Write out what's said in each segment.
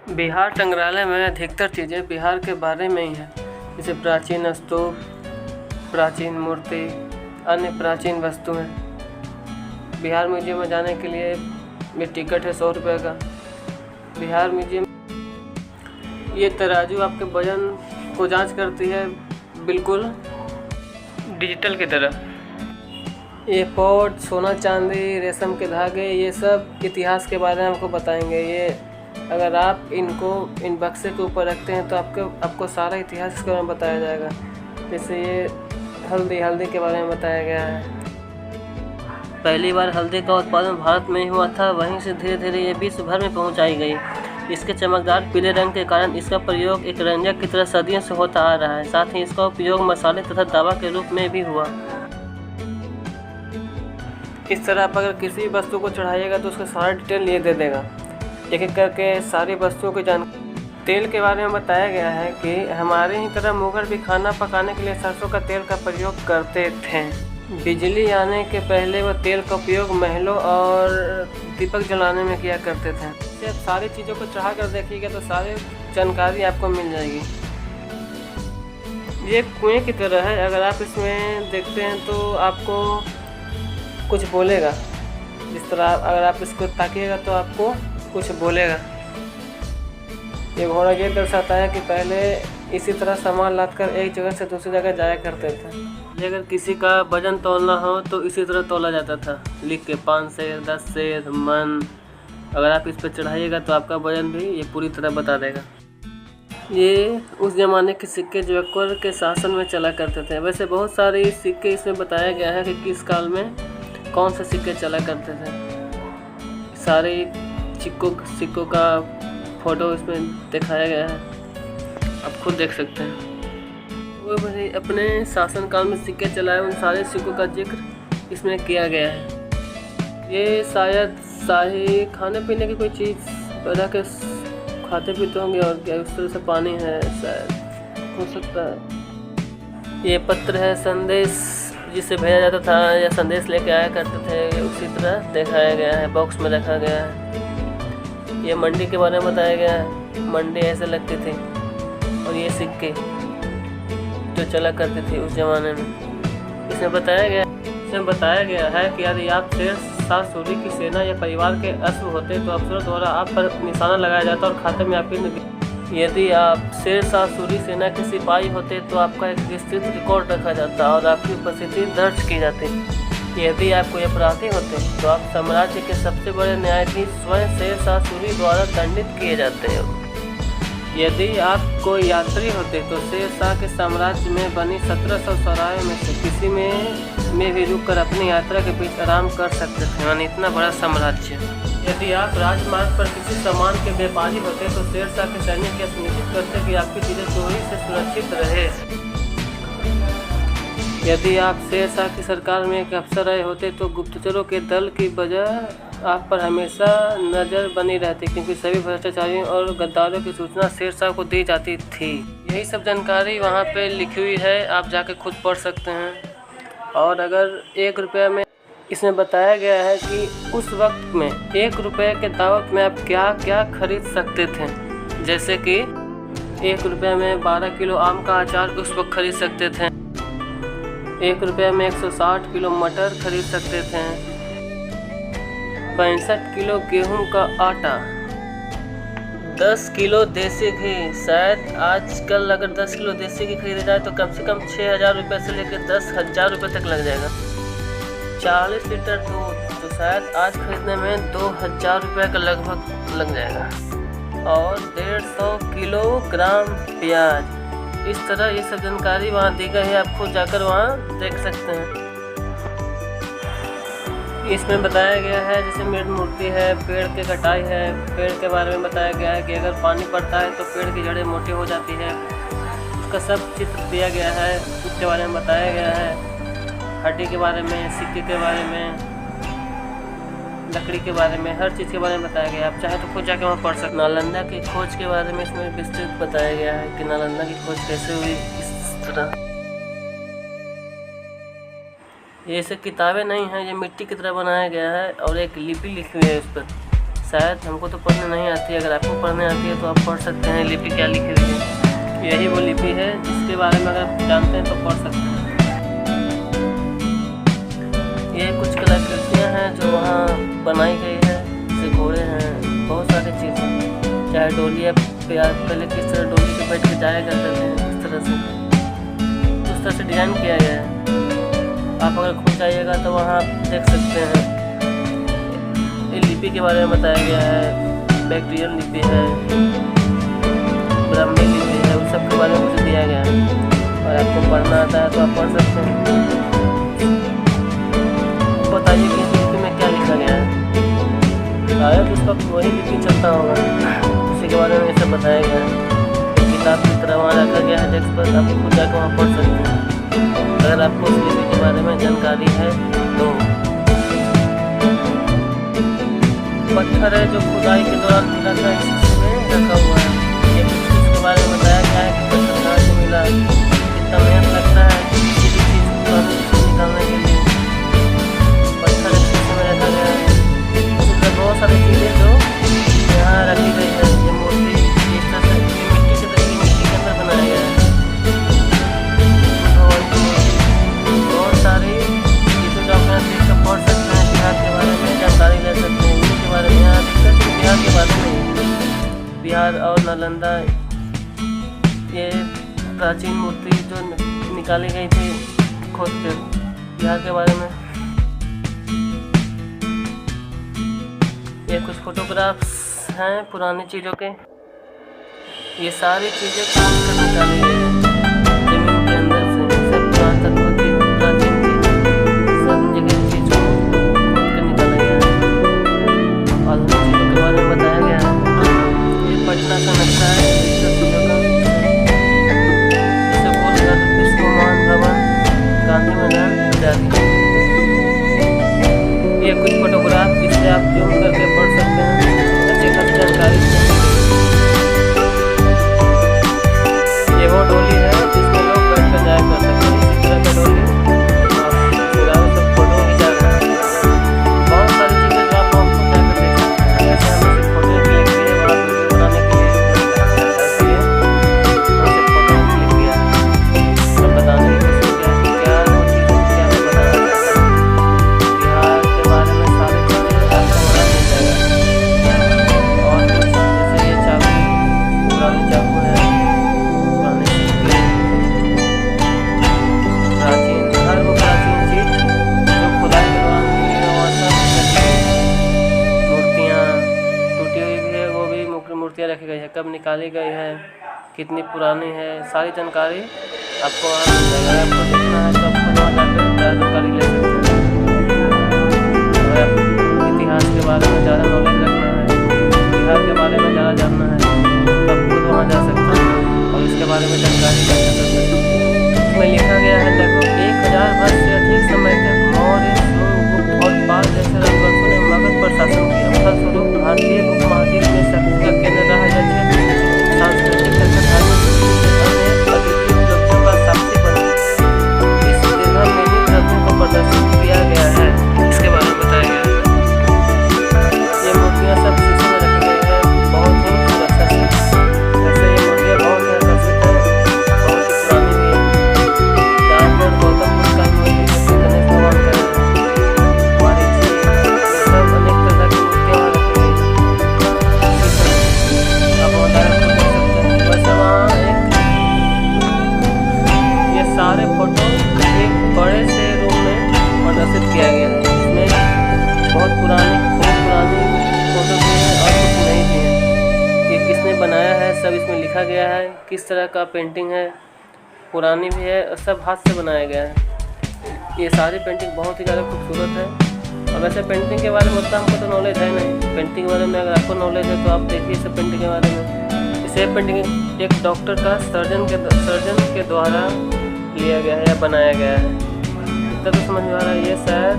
बिहार संग्रहालय में अधिकतर चीज़ें बिहार के बारे में ही हैं, जैसे प्राचीन स्तूप, प्राचीन मूर्ति, अन्य प्राचीन वस्तुएं। बिहार म्यूजियम में जाने के लिए ये टिकट है 100 रुपये का। बिहार म्यूजियम ये तराजू आपके वजन को जांच करती है, बिल्कुल डिजिटल की तरह। ये पॉट, सोना चांदी, रेशम के धागे, ये सब इतिहास के बारे में हमको बताएंगे। ये अगर आप इन बक्से के ऊपर रखते हैं तो आपको सारा इतिहास इसके बारे में बताया जाएगा। जैसे ये हल्दी के बारे में बताया गया है। पहली बार हल्दी का उत्पादन भारत में ही हुआ था, वहीं से धीरे धीरे ये विश्व भर में पहुंचाई गई। इसके चमकदार पीले रंग के कारण इसका प्रयोग एक रंजक की तरह सदियों से होता आ रहा है। साथ ही इसका उपयोग मसाले तथा दवा के रूप में भी हुआ। इस तरह आप अगर किसी वस्तु को चढ़ाइएगा तो उसका सारा डिटेल ये दे देगा, एक एक करके सारी वस्तुओं की जानकारी। तेल के बारे में बताया गया है कि हमारे ही तरह मुगल भी खाना पकाने के लिए सरसों का तेल का प्रयोग करते थे। बिजली आने के पहले वह तेल का उपयोग महलों और दीपक जलाने में किया करते थे। जब सारी चीज़ों को चढ़ा कर देखिएगा तो सारी जानकारी आपको मिल जाएगी। ये कुएं की तरह है, अगर आप इसमें देखते हैं तो आपको कुछ बोलेगा। जिस तरह अगर आप इसको ताकिएगा तो आपको कुछ बोलेगा। ये घोड़ा ये दर्शाता है कि पहले इसी तरह सामान लादकर एक जगह से दूसरी जगह जाया करते थे। अगर किसी का वजन तोलना हो तो इसी तरह तोला जाता था, लिख के 5 सेर, 10 सेर, मन। अगर आप इस पर चढ़ाइएगा तो आपका वजन भी ये पूरी तरह बता देगा। ये उस ज़माने के सिक्के जो अकबर के शासन में चला करते थे। वैसे बहुत सारे सिक्के इसमें बताया गया है कि किस काल में कौन से सिक्के चला करते थे। सारे सिक्कों का फ़ोटो इसमें दिखाया गया है, आप खुद देख सकते हैं। वो अपने शासनकाल में सिक्के चलाए, उन सारे सिक्कों का जिक्र इसमें किया गया है। ये शायद शाही खाने पीने की कोई चीज़ बना के खाते पीते होंगे, और क्या उस तरह से पानी है शायद, हो सकता है। ये पत्र है, संदेश जिसे भेजा जाता था या संदेश लेके आया करते थे, उसी तरह दिखाया गया है, बॉक्स में रखा गया है। ये मंडी के बारे में बताया गया है, मंडी ऐसे लगती थी। और ये सिक्के जो चला करती थी उस ज़माने में, इसमें बताया गया है कि यदि आप शेर शाह सूरी की सेना या परिवार के अश्व होते तो अफसरों द्वारा आप पर निशाना लगाया जाता और खाते में आपकी। यदि आप शेर शाह सूरी सेना के सिपाही होते तो आपका एक विस्तृत रिकॉर्ड रखा जाता और आपकी उपस्थिति दर्ज की जाती। यदि आप कोई अपराधी होते तो आप साम्राज्य के सबसे बड़े न्यायाधीश स्वयं शेर शाह सूरी द्वारा दंडित किए जाते हैं। यदि आप कोई यात्री होते तो शेर शाह के साम्राज्य में बनी 1700 सरायों में से किसी में भी रुककर अपनी यात्रा के बीच आराम कर सकते थे, यानी इतना बड़ा साम्राज्य। यदि आप राजमार्ग पर किसी सामान के व्यापारी होते तो शेर शाह के सैनिक यह सुनिश्चित करते कि आपकी चीज़ें चोरी से सुरक्षित रहे। यदि आप शेर शाह की सरकार में एक अफसर रहे होते तो गुप्तचरों के दल की वजह आप पर हमेशा नज़र बनी रहती, क्योंकि सभी भ्रष्टाचारियों और गद्दारों की सूचना शेर शाह को दी जाती थी। यही सब जानकारी वहाँ पे लिखी हुई है, आप जाके खुद पढ़ सकते हैं। और अगर 1 रुपये में इसमें बताया गया है कि उस वक्त में 1 रुपये के दावत में आप क्या क्या खरीद सकते थे। जैसे कि 1 रुपये में 12 किलो आम का अचार उस वक्त खरीद सकते थे। 1 रुपये में 160 किलो मटर खरीद सकते थे। 65 किलो गेहूं का आटा, 10 किलो देसी घी। शायद आजकल अगर 10 किलो देसी घी खरीदा जाए तो कम से कम 6,000 रुपये से लेकर 10,000 रुपये तक लग जाएगा। 40 लीटर दूध तो शायद आज खरीदने में 2,000 रुपये का लगभग लग जाएगा। और 150 किलोग्राम प्याज। इस तरह ये सब जानकारी वहाँ दी गई है, आप खुद जाकर वहाँ देख सकते हैं। इसमें बताया गया है जैसे मेड मूर्ति है, पेड़ की कटाई है। पेड़ के बारे में बताया गया है कि अगर पानी पड़ता है तो पेड़ की जड़ें मोटी हो जाती है, उसका सब चित्र दिया गया है, उसके बारे में बताया गया है। हड्डी के बारे में, सिक्के के बारे में, लकड़ी के बारे में, हर चीज़ के बारे में बताया गया है। आप चाहे तो खुद जाके वहाँ पढ़ सकते। नालंदा की खोज के बारे में इसमें विस्तृत बताया गया है कि नालंदा की खोज कैसे हुई। इस तरह ये सब किताबें नहीं हैं, ये मिट्टी की तरह बनाया गया है और एक लिपि लिखी हुई है उस पर। शायद हमको तो पढ़ने नहीं आती है, अगर आपको पढ़ने आती है तो आप पढ़ सकते हैं लिपि क्या लिखी हुई है। यही वो लिपि है जिसके बारे में अगर जानते हैं तो पढ़ सकते हैं। ये कुछ कलाकृतियाँ हैं जो वहाँ बनाई गई है, जैसे घोड़े हैं, बहुत सारी चीज़ें, चाहे डोली है, पहले किस तरह डोली पे बैठ के जाया करते थे, उस तरह से डिज़ाइन किया गया है। आप अगर खुद जाइएगा तो वहाँ आप देख सकते हैं। ये लिपि के बारे में बताया गया है, बैक्टीरियल लिपि है, ब्राह्मी लिपि है, उस सब के बारे में मुझे दिया गया है। और आपको पढ़ना आता है तो आप पढ़ सकते हैं। बताइए कि इस लिपि में क्या लिखा गया है। शायद उस वक्त वही लिपि चलता होगा, उसी के बारे में ये सब बताया गया है। किताब की तरह वहाँ रखा गया है डेस्क पर, आप खुद जाकर वहाँ पढ़ सकते हैं अगर आपको उस लिपि के बारे में जानकारी है तो। पत्थर है जो खुदाई के दौरान मिला था, इसमें रखा हुआ है। ये इसके बारे में बताया गया है कि पत्थर कहाँ से मिला, कितना मेहनत लगता है किसी भी चीज़ को निकालने के लिए। पत्थर इस में रखा गया है। इसमें बहुत सारी चीज़ें जो यहाँ रखी गई है। ये मूर्ति इस तरह से मिट्टी के अंदर बनाया गया है। बहुत सारी चीज़ों जो आप देख कर पढ़ सकते हैं, बिहार के बारे में जानकारी ले सकते हैं। इनके बारे में यहाँ दिक्कत बिहार के बारे में, बिहार और नालंदा, ये प्राचीन मूर्ति जो निकाली गई थी खोद कर, बिहार के बारे में। ये कुछ फोटोग्राफ्स हैं पुरानी चीज़ों के। ये सारी चीज़ें खोद कर निकाली गई है जमीन के अंदर से। सब पुरातत्व की प्राचीन चीज़, सब जगह चीज़ों को खोद कर निकाला गया है। आधुनिक चीज़ों के बारे में बताया गया है। ये पटना का नक्शा है चीज़ों का, जैसे गोलघर, विष्णु मान भवन, गांधी मैदान इत्यादि। ये कुछ फोटोग्राफ जिससे आप जूम करके पढ़ सकते हैं, अच्छी खासी जानकारी। ये वो डोली है जिसमें लोग बैठ कर जाया कर सकते हैं, इसी तरह का डोली सब फोटो खिंचा रहे हैं। बहुत सारी चीज़ें जो आप आपको जाकर देख सकते हैं। जैसे हमने सिर्फ फोटो क्लिक किए, वहाँ वीडियो बनाने के लिए हमने फोटो क्लिक किया, सब बताने की कोशिश किया कि क्या वो चीज़ें क्या मैं बताना चाहता हूँ। बिहार के बारे में सारे चीज़ें आपको बता मिल जाएगा। और जैसे ये चाकू, पुरानी चाकू है, मूर्तियाँ रखी गई है, कब निकाली गई है, कितनी पुरानी है, सारी जानकारी आपको वहाँ मिल जाएगा। आपको देखना है तो आपको वहाँ जाकर ज़्यादा जानकारी ले सकते हैं। अगर इतिहास के बारे में ज़्यादा नॉलेज रखना है, बिहार के बारे में ज़्यादा जानना है तो आप खुद वहाँ जा सकते हैं और इसके बारे में जानकारी ले सकते हैं। इसमें लिखा गया है, देखो 1000 वर्ष से अधिक समय तक मौर्य, शुंग, गुप्त और पाल जैसे राजवंशों ने मगध पर शासन किया। फलस्वरूप भारतीय उपमहाद्वीप में शक्ति का केंद्र रहा यह क्षेत्र सांस्कृतिक तथा धार्मिक दृष्टि से अनेक अद्वितीय उपलब्धियों का साक्षी बना। इस दीर्घ में ही ग्रंथों को प्रदर्शित किया गया है, इसके बारे में बताया गया है। ये मूर्तियाँ सब शीशे में रखी गई है, बहुत ही सुरक्षा से। वैसे ये मूर्तियाँ बहुत ही आकर्षित है, बहुत ही पुरानी भी है। जानवर गौतम बुद्ध का मूर्ति, गणेश भगवान का, हमारी सब अनेक तरह की मूर्तियाँ वहाँ रखी गई है। आप वहाँ देख सकते हैं। वैसे वहाँ ये सारे फोटो एक बड़े से रूम में प्रदर्शित किया गया है, जिसमें बहुत पुरानी फोटो भी है और कुछ नई भी है। ये किसने बनाया है सब इसमें लिखा गया है, किस तरह का पेंटिंग है, पुरानी भी है और सब हाथ से बनाया गया है। ये सारी पेंटिंग बहुत ही ज़्यादा खूबसूरत है। और वैसे पेंटिंग के बारे में उतना हमको तो नॉलेज है नहीं। पेंटिंग के बारे में अगर आपको नॉलेज है तो आप देखिए सब पेंटिंग के बारे में। इसे पेंटिंग एक डॉक्टर का सर्जन के द्वारा लिया गया है या बनाया गया है, इतना तो समझ में आ रहा है। ये शायद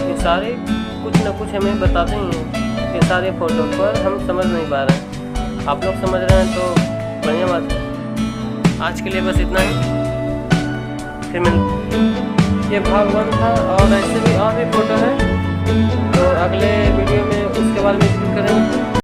ये सारे कुछ न कुछ हमें बताते ही हैं। ये सारे फोटो पर हम समझ नहीं पा रहे हैं, आप लोग समझ रहे हैं तो बढ़िया बात है। आज के लिए बस इतना ही, फिर मिलते। ये भाग 1 था और ऐसे भी और भी फोटो है। अगले वीडियो में उसके बारे में जिक्र करेंगे।